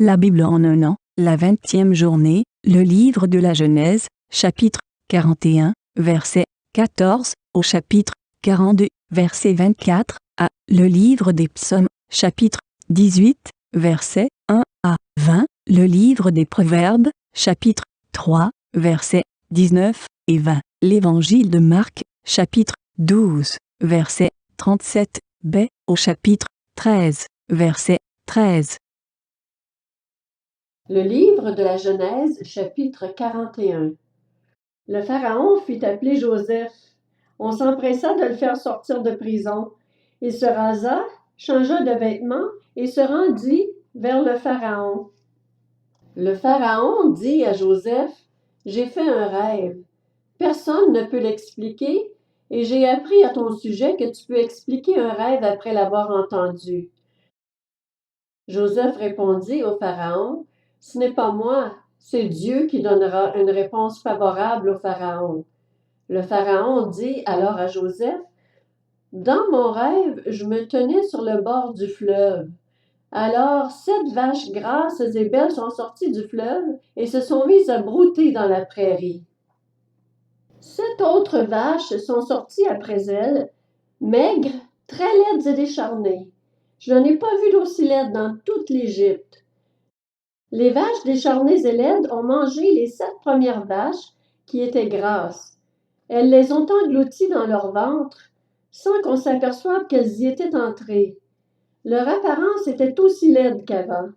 La Bible en un an, la 20e journée, le livre de la Genèse, chapitre 41, verset 14, au chapitre 42, verset 24, à le livre des psaumes, chapitre 18, verset 1 à 20, le livre des proverbes, chapitre 3, verset 19 et 20, l'évangile de Marc, chapitre 12, verset 37, b, au chapitre 13, verset 13. Le livre de la Genèse, chapitre 41. Le Pharaon fit appeler Joseph. On s'empressa de le faire sortir de prison. Il se rasa, changea de vêtements et se rendit vers le Pharaon. Le Pharaon dit à Joseph, « J'ai fait un rêve. Personne ne peut l'expliquer et j'ai appris à ton sujet que tu peux expliquer un rêve après l'avoir entendu. » Joseph répondit au Pharaon, « Ce n'est pas moi, c'est Dieu qui donnera une réponse favorable au Pharaon. » Le Pharaon dit alors à Joseph, « Dans mon rêve, je me tenais sur le bord du fleuve. Alors 7 vaches grasses et belles sont sorties du fleuve et se sont mises à brouter dans la prairie. 7 autres vaches sont sorties après elles, maigres, très laides et décharnées. Je n'en ai pas vu d'aussi laides dans toute l'Égypte. Les vaches décharnées et laides ont mangé les 7 premières vaches qui étaient grasses. Elles les ont englouties dans leur ventre sans qu'on s'aperçoive qu'elles y étaient entrées. Leur apparence était aussi laide qu'avant.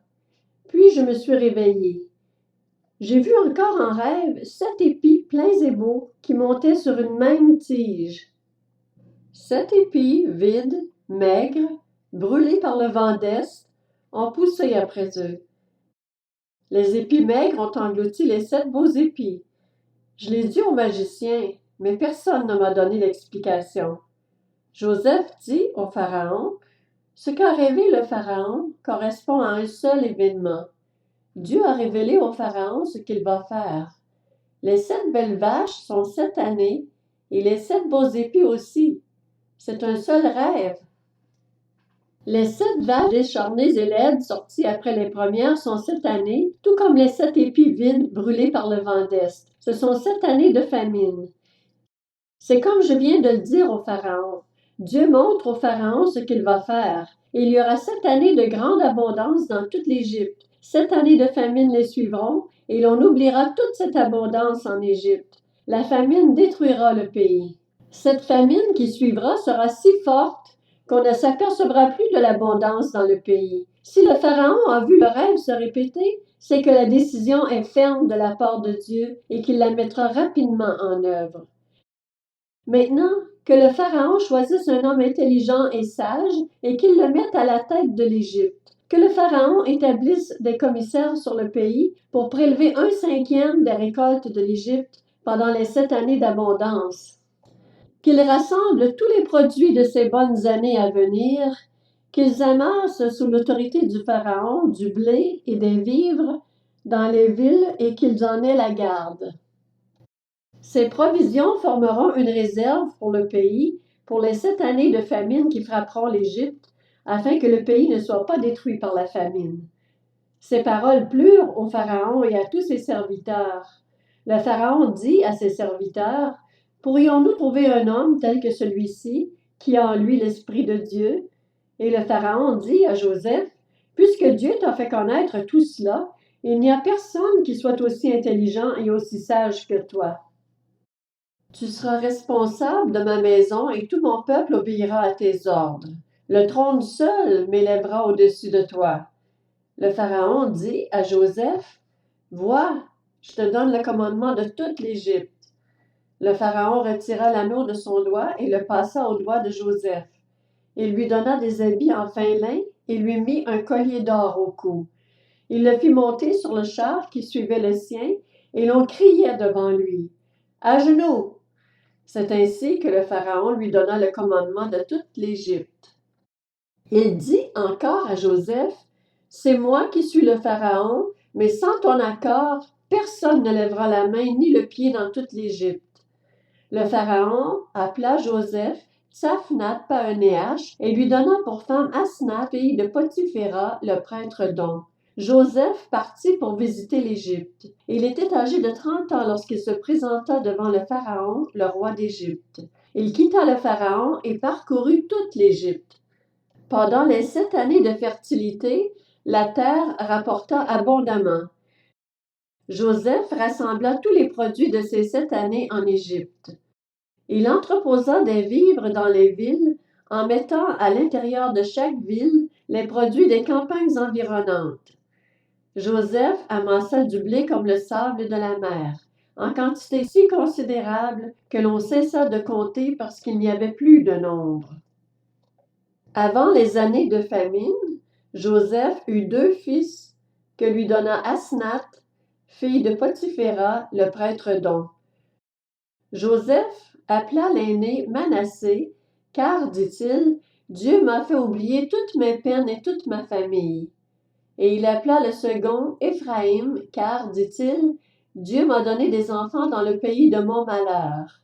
Puis je me suis réveillée. J'ai vu encore en rêve 7 épis pleins et beaux qui montaient sur une même tige. 7 épis vides, maigres, brûlés par le vent d'est, ont poussé après eux. Les épis maigres ont englouti les 7 beaux épis. Je l'ai dit au magicien, mais personne ne m'a donné l'explication. Joseph dit au Pharaon, « Ce qu'a rêvé le Pharaon correspond à un seul événement. Dieu a révélé au Pharaon ce qu'il va faire. Les 7 belles vaches sont 7 années, et les 7 beaux épis aussi. C'est un seul rêve. Les 7 vaches décharnées et laides sorties après les premières sont 7 années, tout comme les 7 épis vides brûlés par le vent d'est. Ce sont 7 années de famine. C'est comme je viens de le dire au Pharaon. Dieu montre au Pharaon ce qu'il va faire. Il y aura 7 années de grande abondance dans toute l'Égypte. 7 années de famine les suivront, et l'on oubliera toute cette abondance en Égypte. La famine détruira le pays. Cette famine qui suivra sera si forte qu'on ne s'apercevra plus de l'abondance dans le pays. Si le Pharaon a vu le rêve se répéter, c'est que la décision est ferme de la part de Dieu et qu'il la mettra rapidement en œuvre. Maintenant, que le Pharaon choisisse un homme intelligent et sage et qu'il le mette à la tête de l'Égypte. Que le Pharaon établisse des commissaires sur le pays pour prélever 1/5 des récoltes de l'Égypte pendant les 7 années d'abondance. Qu'ils rassemblent tous les produits de ces bonnes années à venir, qu'ils amassent sous l'autorité du Pharaon du blé et des vivres dans les villes et qu'ils en aient la garde. Ces provisions formeront une réserve pour le pays pour les 7 années de famine qui frapperont l'Égypte, afin que le pays ne soit pas détruit par la famine. » Ces paroles plurent au Pharaon et à tous ses serviteurs. Le Pharaon dit à ses serviteurs, « Pourrions-nous trouver un homme tel que celui-ci, qui a en lui l'Esprit de Dieu? » Et le Pharaon dit à Joseph, « Puisque Dieu t'a fait connaître tout cela, il n'y a personne qui soit aussi intelligent et aussi sage que toi. Tu seras responsable de ma maison et tout mon peuple obéira à tes ordres. Le trône seul m'élèvera au-dessus de toi. » Le Pharaon dit à Joseph, « Vois, je te donne le commandement de toute l'Égypte. » Le Pharaon retira l'anneau de son doigt et le passa au doigt de Joseph. Il lui donna des habits en fin lin et lui mit un collier d'or au cou. Il le fit monter sur le char qui suivait le sien et l'on criait devant lui, « À genoux! » C'est ainsi que le Pharaon lui donna le commandement de toute l'Égypte. Il dit encore à Joseph, « C'est moi qui suis le Pharaon, mais sans ton accord, personne ne lèvera la main ni le pied dans toute l'Égypte. » Le Pharaon appela Joseph Tsaphnath-Paanéach et lui donna pour femme Asnath, fille de Potiphéra, le prêtre d'On. Joseph partit pour visiter l'Égypte. Il était âgé de 30 ans lorsqu'il se présenta devant le Pharaon, le roi d'Égypte. Il quitta le Pharaon et parcourut toute l'Égypte. Pendant les 7 années de fertilité, la terre rapporta abondamment. Joseph rassembla tous les produits de ces 7 années en Égypte. Il entreposa des vivres dans les villes, en mettant à l'intérieur de chaque ville les produits des campagnes environnantes. Joseph amassa du blé comme le sable de la mer, en quantité si considérable que l'on cessa de compter parce qu'il n'y avait plus de nombre. Avant les années de famine, Joseph eut 2 fils que lui donna Asnath, fille de Potiphéra, le prêtre d'On. Joseph appela l'aîné Manassé, car, dit-il, Dieu m'a fait oublier toutes mes peines et toute ma famille. Et il appela le second Éphraïm, car, dit-il, Dieu m'a donné des enfants dans le pays de mon malheur.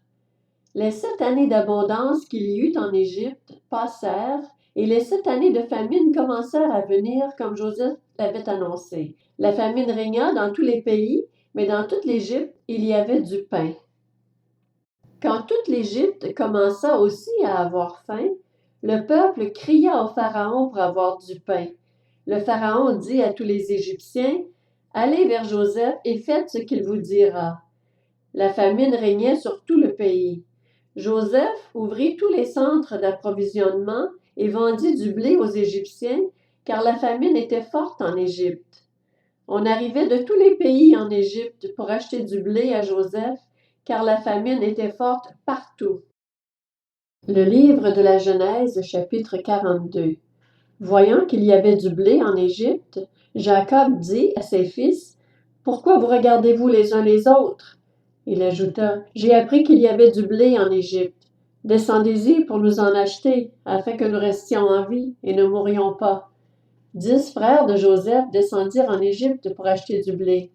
Les 7 années d'abondance qu'il y eut en Égypte passèrent, et les 7 années de famine commencèrent à venir comme Joseph l'avait annoncé. La famine régna dans tous les pays, mais dans toute l'Égypte, il y avait du pain. Quand toute l'Égypte commença aussi à avoir faim, le peuple cria au Pharaon pour avoir du pain. Le Pharaon dit à tous les Égyptiens, « Allez vers Joseph et faites ce qu'il vous dira. » La famine régnait sur tout le pays. Joseph ouvrit tous les centres d'approvisionnement et vendit du blé aux Égyptiens, car la famine était forte en Égypte. On arrivait de tous les pays en Égypte pour acheter du blé à Joseph, car la famine était forte partout. Le livre de la Genèse, chapitre 42. Voyant qu'il y avait du blé en Égypte, Jacob dit à ses fils, « Pourquoi vous regardez-vous les uns les autres? » Il ajouta, « J'ai appris qu'il y avait du blé en Égypte. Descendez-y pour nous en acheter, afin que nous restions en vie et ne mourions pas. » 10 frères de Joseph descendirent en Égypte pour acheter du blé.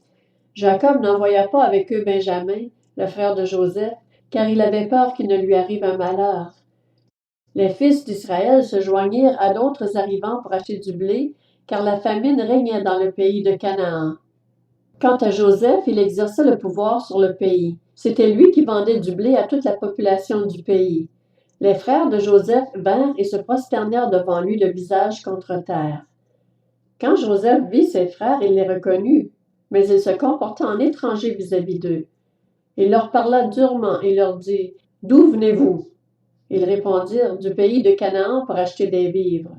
Jacob n'envoya pas avec eux Benjamin, le frère de Joseph, car il avait peur qu'il ne lui arrive un malheur. Les fils d'Israël se joignirent à d'autres arrivants pour acheter du blé, car la famine régnait dans le pays de Canaan. Quant à Joseph, il exerçait le pouvoir sur le pays. C'était lui qui vendait du blé à toute la population du pays. Les frères de Joseph vinrent et se prosternèrent devant lui le visage contre terre. Quand Joseph vit ses frères, il les reconnut, mais il se comporta en étranger vis-à-vis d'eux. Il leur parla durement et leur dit, « D'où venez-vous? » Ils répondirent, « Du pays de Canaan pour acheter des vivres. »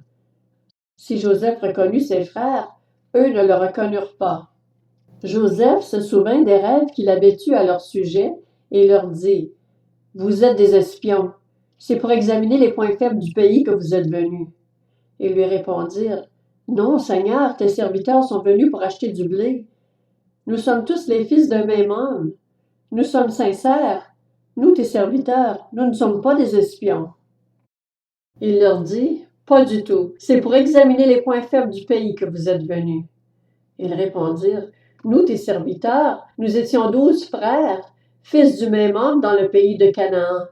Si Joseph reconnut ses frères, eux ne le reconnurent pas. Joseph se souvint des rêves qu'il avait eus à leur sujet et leur dit, « Vous êtes des espions. C'est pour examiner les points faibles du pays que vous êtes venus. » Ils lui répondirent, « Non, Seigneur, tes serviteurs sont venus pour acheter du blé. Nous sommes tous les fils d'un même homme. Nous sommes sincères. Nous, tes serviteurs, nous ne sommes pas des espions. » Il leur dit, « Pas du tout. C'est pour examiner les points faibles du pays que vous êtes venus. » Ils répondirent, « Nous, tes serviteurs, nous étions 12 frères, fils du même homme dans le pays de Canaan.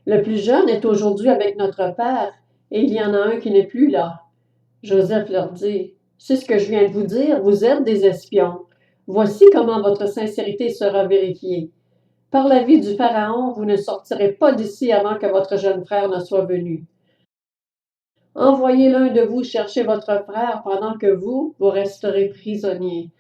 Le plus jeune est aujourd'hui avec notre père, et il y en a un qui n'est plus là. » Joseph leur dit, « C'est ce que je viens de vous dire, vous êtes des espions. Voici comment votre sincérité sera vérifiée. Par la vie du Pharaon, vous ne sortirez pas d'ici avant que votre jeune frère ne soit venu. Envoyez l'un de vous chercher votre frère pendant que vous resterez prisonniers.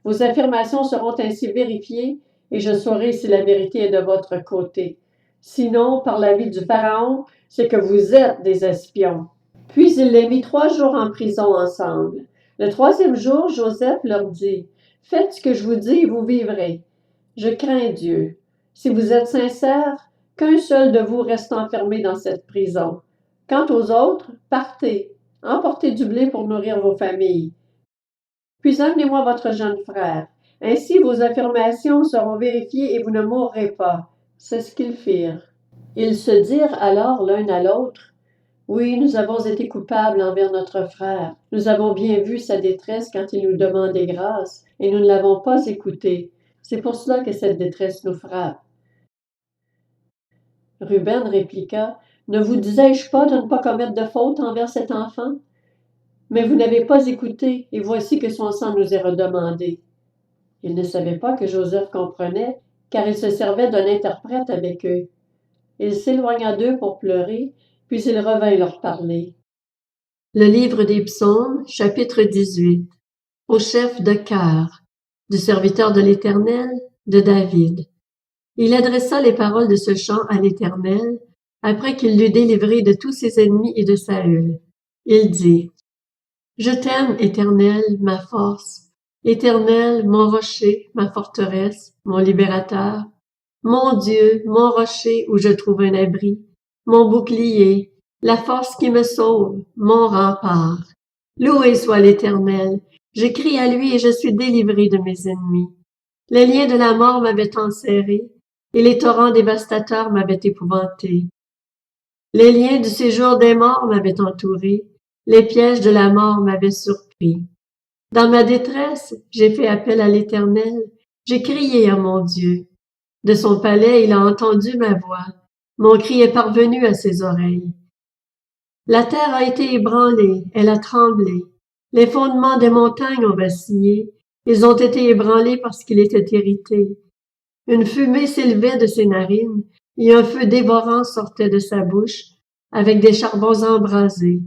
Vos affirmations seront ainsi vérifiées et je saurai si la vérité est de votre côté. Sinon, par la vie du Pharaon, c'est que vous êtes des espions. » Puis il les mit 3 jours en prison ensemble. Le 3e jour, Joseph leur dit, « Faites ce que je vous dis et vous vivrez. Je crains Dieu. Si vous êtes sincères, qu'un seul de vous reste enfermé dans cette prison. Quant aux autres, partez, emportez du blé pour nourrir vos familles. Puis amenez-moi votre jeune frère. Ainsi vos affirmations seront vérifiées et vous ne mourrez pas. » C'est ce qu'ils firent. Ils se dirent alors l'un à l'autre, « Oui, nous avons été coupables envers notre frère. Nous avons bien vu sa détresse quand il nous demandait grâce, et nous ne l'avons pas écouté. C'est pour cela que cette détresse nous frappe. » Ruben répliqua, « Ne vous disais-je pas de ne pas commettre de faute envers cet enfant? Mais vous n'avez pas écouté, et voici que son sang nous est redemandé. » Ils ne savaient pas que Joseph comprenait, car il se servait d'un interprète avec eux. Il s'éloigna d'eux pour pleurer, puis il revint leur parler. Le livre des Psaumes, chapitre 18. Au chef de chœur, du serviteur de l'Éternel, de David. Il adressa les paroles de ce chant à l'Éternel, après qu'il l'eut délivré de tous ses ennemis et de Saül. Il dit, « Je t'aime, Éternel, ma force, Éternel, mon rocher, ma forteresse, mon libérateur, mon Dieu, mon rocher où je trouve un abri, mon bouclier, la force qui me sauve, mon rempart. Loué soit l'Éternel, je crie à lui et je suis délivré de mes ennemis. Les liens de la mort m'avaient enserré, et les torrents dévastateurs m'avaient épouvanté. Les liens du séjour des morts m'avaient entouré, les pièges de la mort m'avaient surpris. Dans ma détresse, j'ai fait appel à l'Éternel, j'ai crié à mon Dieu. De son palais, il a entendu ma voix. Mon cri est parvenu à ses oreilles. La terre a été ébranlée, elle a tremblé. Les fondements des montagnes ont vacillé. Ils ont été ébranlés parce qu'il était irrité. Une fumée s'élevait de ses narines, et un feu dévorant sortait de sa bouche, avec des charbons embrasés.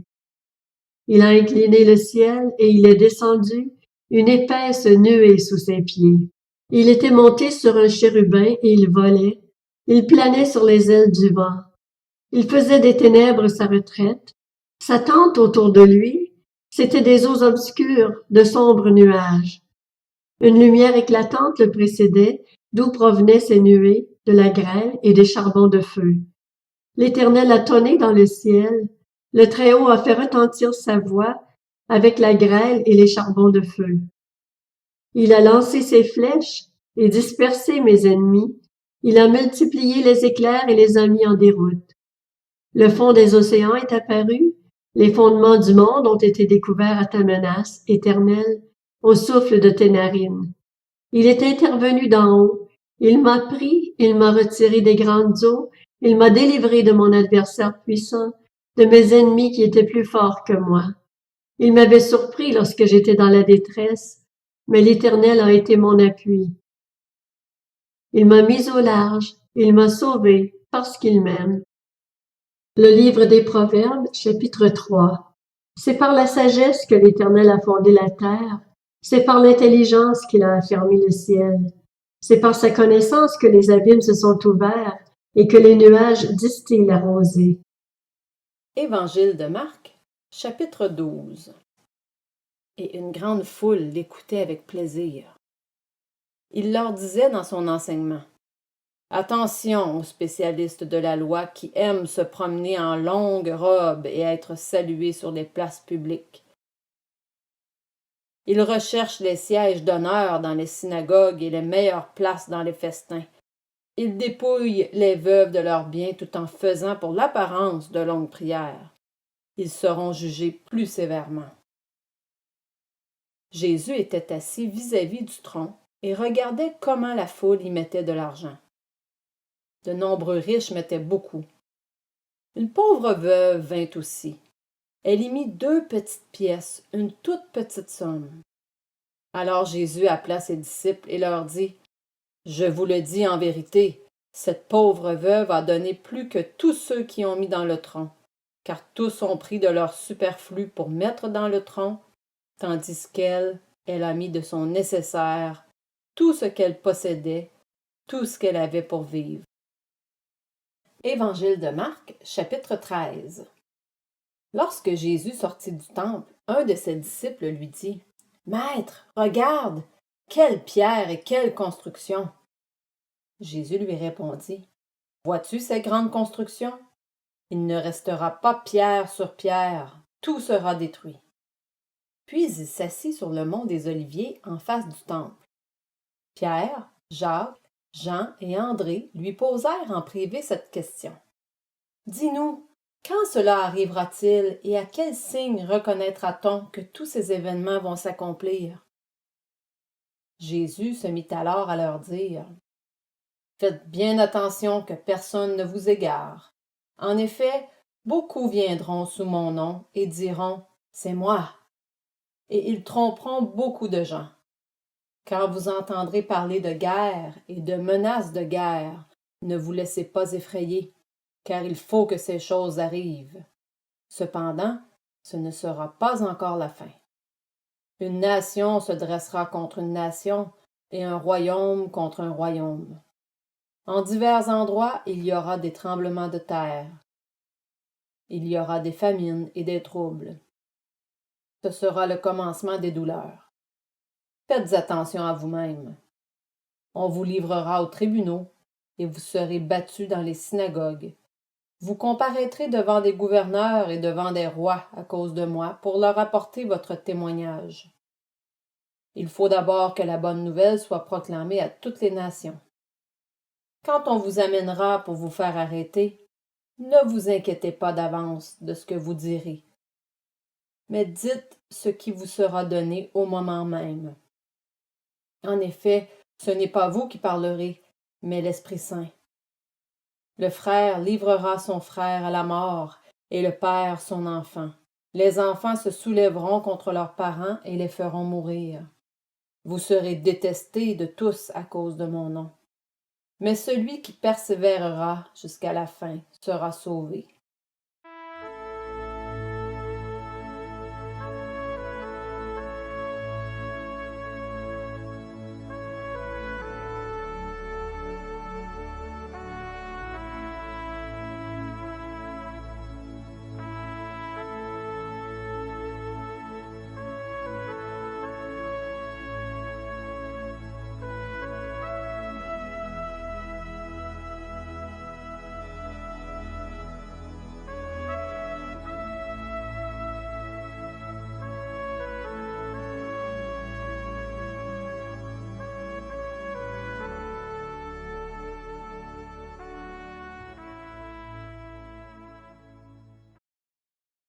Il a incliné le ciel, et il est descendu, une épaisse nuée sous ses pieds. Il était monté sur un chérubin, et il volait. Il planait sur les ailes du vent. Il faisait des ténèbres sa retraite. Sa tente autour de lui, c'étaient des eaux obscures, de sombres nuages. Une lumière éclatante le précédait, d'où provenaient ces nuées, de la grêle et des charbons de feu. L'Éternel a tonné dans le ciel, le Très-Haut a fait retentir sa voix avec la grêle et les charbons de feu. Il a lancé ses flèches et dispersé mes ennemis, il a multiplié les éclairs et les a mis en déroute. Le fond des océans est apparu, les fondements du monde ont été découverts à ta menace, Éternel, au souffle de tes narines. Il est intervenu d'en haut, il m'a pris, il m'a retiré des grandes eaux, il m'a délivré de mon adversaire puissant, de mes ennemis qui étaient plus forts que moi. Il m'avait surpris lorsque j'étais dans la détresse, mais l'Éternel a été mon appui. Il m'a mis au large, il m'a sauvé, parce qu'il m'aime. Le livre des Proverbes, chapitre 3. C'est par la sagesse que l'Éternel a fondé la terre, c'est par l'intelligence qu'il a affermi le ciel. C'est par sa connaissance que les abîmes se sont ouverts et que les nuages distillent la rosée. Évangile de Marc, chapitre 12. Et une grande foule l'écoutait avec plaisir. Il leur disait dans son enseignement, « Attention aux spécialistes de la loi qui aiment se promener en longue robe et être salués sur les places publiques. Ils recherchent les sièges d'honneur dans les synagogues et les meilleures places dans les festins. Ils dépouillent les veuves de leurs biens tout en faisant pour l'apparence de longues prières. Ils seront jugés plus sévèrement. » Jésus était assis vis-à-vis du tronc et regardait comment la foule y mettait de l'argent. De nombreux riches mettaient beaucoup. Une pauvre veuve vint aussi. Elle y mit 2 petites pièces, une toute petite somme. Alors Jésus appela ses disciples et leur dit, « Je vous le dis en vérité, cette pauvre veuve a donné plus que tous ceux qui ont mis dans le tronc, car tous ont pris de leur superflu pour mettre dans le tronc, tandis qu'elle, elle a mis de son nécessaire, tout ce qu'elle possédait, tout ce qu'elle avait pour vivre. » Évangile de Marc, chapitre 13. Lorsque Jésus sortit du temple, un de ses disciples lui dit, « Maître, regarde, quelle pierre et quelle construction! » Jésus lui répondit, « Vois-tu ces grandes constructions? Il ne restera pas pierre sur pierre, tout sera détruit. » Puis il s'assit sur le mont des Oliviers en face du temple. Pierre, Jacques, Jean et André lui posèrent en privé cette question. « Dis-nous, quand cela arrivera-t-il et à quel signe reconnaîtra-t-on que tous ces événements vont s'accomplir? » Jésus se mit alors à leur dire, « Faites bien attention que personne ne vous égare. En effet, beaucoup viendront sous mon nom et diront, « C'est moi, et ils tromperont beaucoup de gens. Quand vous entendrez parler de guerre et de menaces de guerre, ne vous laissez pas effrayer, car il faut que ces choses arrivent. Cependant, ce ne sera pas encore la fin. Une nation se dressera contre une nation, et un royaume contre un royaume. En divers endroits, il y aura des tremblements de terre. Il y aura des famines et des troubles. Ce sera le commencement des douleurs. Faites attention à vous-même. On vous livrera aux tribunaux, et vous serez battus dans les synagogues. Vous comparaîtrez devant des gouverneurs et devant des rois à cause de moi pour leur apporter votre témoignage. Il faut d'abord que la bonne nouvelle soit proclamée à toutes les nations. Quand on vous amènera pour vous faire arrêter, ne vous inquiétez pas d'avance de ce que vous direz, mais dites ce qui vous sera donné au moment même. En effet, ce n'est pas vous qui parlerez, mais l'Esprit Saint. Le frère livrera son frère à la mort, et le père son enfant. Les enfants se soulèveront contre leurs parents et les feront mourir. Vous serez détestés de tous à cause de mon nom. Mais celui qui persévérera jusqu'à la fin sera sauvé.